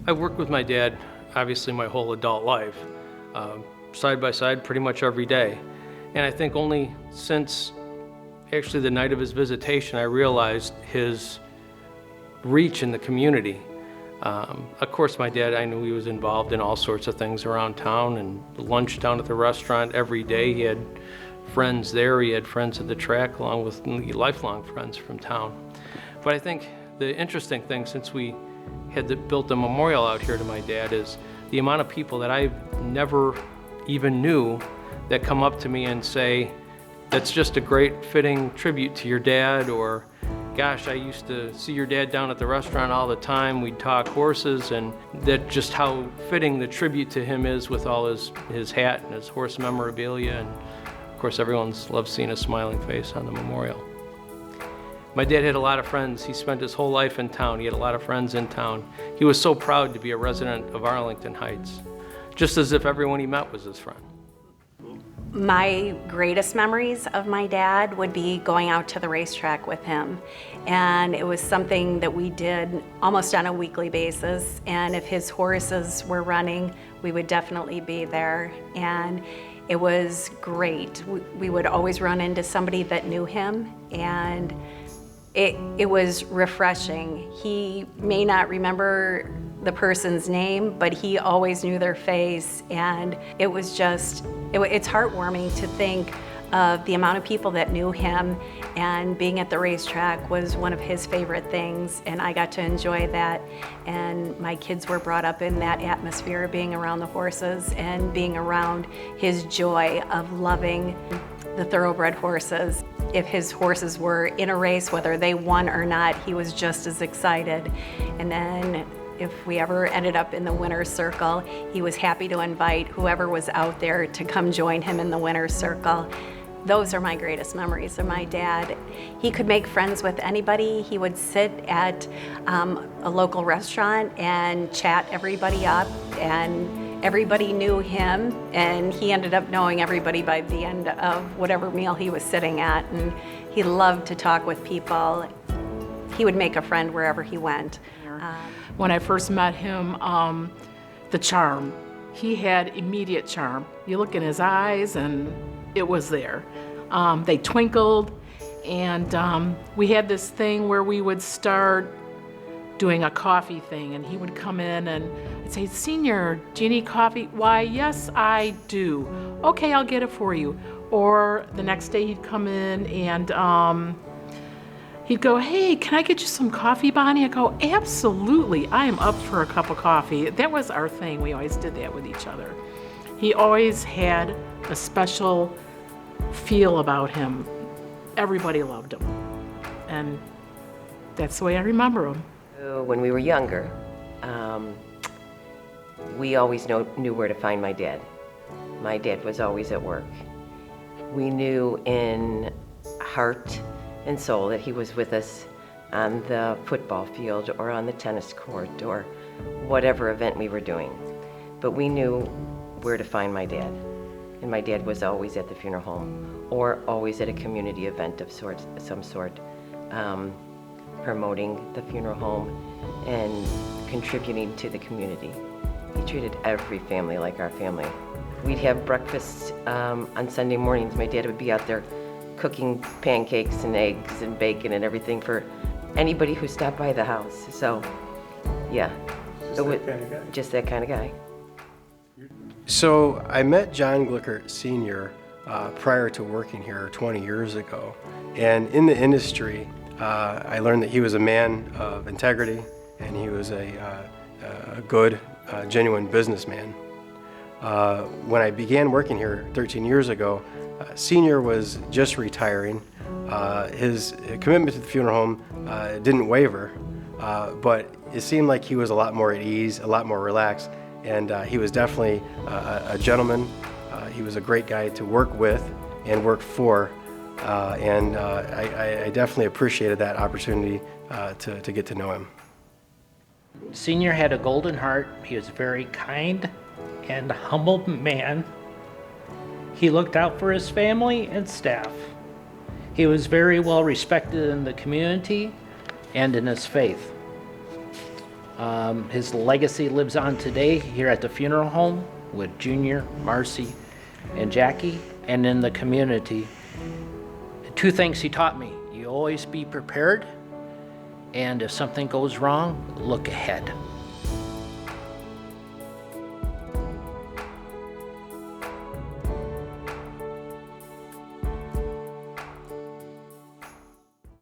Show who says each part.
Speaker 1: I've worked with my dad, obviously, my whole adult life, side by side pretty much every day. And I think only since actually the night of his visitation, I realized his reach in the community. Of course, my dad, I knew he was involved in all sorts of things around town, and lunch down at the restaurant every day. He had friends there, he had friends at the track, along with lifelong friends from town. But I think the interesting thing, since we had built a memorial out here to my dad, is the amount of people that I never even knew that come up to me and say, that's just a great fitting tribute to your dad, or gosh, I used to see your dad down at the restaurant all the time, we'd talk horses, and that just how fitting the tribute to him is with all his hat and his horse memorabilia, and of course everyone's loved seeing a smiling face on the memorial. My dad had a lot of friends. He spent his whole life in town. He had a lot of friends in town. He was so proud to be a resident of Arlington Heights, just as if everyone he met was his friend.
Speaker 2: My greatest memories of my dad would be going out to the racetrack with him. And it was something that we did almost on a weekly basis. And if his horses were running, we would definitely be there. And it was great. We would always run into somebody that knew him, and it was refreshing. He may not remember the person's name, but he always knew their face, and it was just, it's heartwarming to think of the amount of people that knew him, and being at the racetrack was one of his favorite things, and I got to enjoy that. And my kids were brought up in that atmosphere, being around the horses and being around his joy of loving the thoroughbred horses. If his horses were in a race, whether they won or not, he was just as excited. And then if we ever ended up in the winner's circle, he was happy to invite whoever was out there to come join him in the winner's circle. Those are my greatest memories of my dad. He could make friends with anybody. He would sit at a local restaurant and chat everybody up, and everybody knew him, and he ended up knowing everybody by the end of whatever meal he was sitting at, and he loved to talk with people. He would make a friend wherever he went.
Speaker 3: When I first met him, the charm. He had immediate charm. You look in his eyes and it was there. They twinkled, and we had this thing where we would start doing a coffee thing, and he would come in and I'd say, "Senior, do you need coffee?" "Why, yes, I do." "Okay, I'll get it for you." Or the next day he'd come in and he'd go, "Hey, can I get you some coffee, Bonnie?" I go, "Absolutely, I am up for a cup of coffee." That was our thing. We always did that with each other. He always had a special feel about him. Everybody loved him. And that's the way I remember him.
Speaker 4: When we were younger, we always knew where to find my dad. My dad was always at work. We knew in heart and soul that he was with us on the football field or on the tennis court or whatever event we were doing. But we knew where to find my dad. And my dad was always at the funeral home or always at a community event of some sort, promoting the funeral home and contributing to the community. He treated every family like our family. We'd have breakfast on Sunday mornings. My dad would be out there cooking pancakes and eggs and bacon and everything for anybody who stopped by the house. So, yeah, just that kind of guy.
Speaker 5: So I met John Glueckert Sr. Prior to working here 20 years ago. And in the industry, I learned that he was a man of integrity, and he was a good, genuine businessman. When I began working here 13 years ago, Senior was just retiring. His commitment to the funeral home didn't waver, but it seemed like he was a lot more at ease, a lot more relaxed, and he was definitely a gentleman. He was a great guy to work with and work for, and I definitely appreciated that opportunity to get to know him.
Speaker 6: Senior had a golden heart. He was a very kind and humble man. He looked out for his family and staff. He was very well respected in the community and in his faith. His legacy lives on today here at the funeral home with Junior, Marcy, and Jackie, and in the community. 2 things he taught me: you always be prepared, and if something goes wrong, look ahead.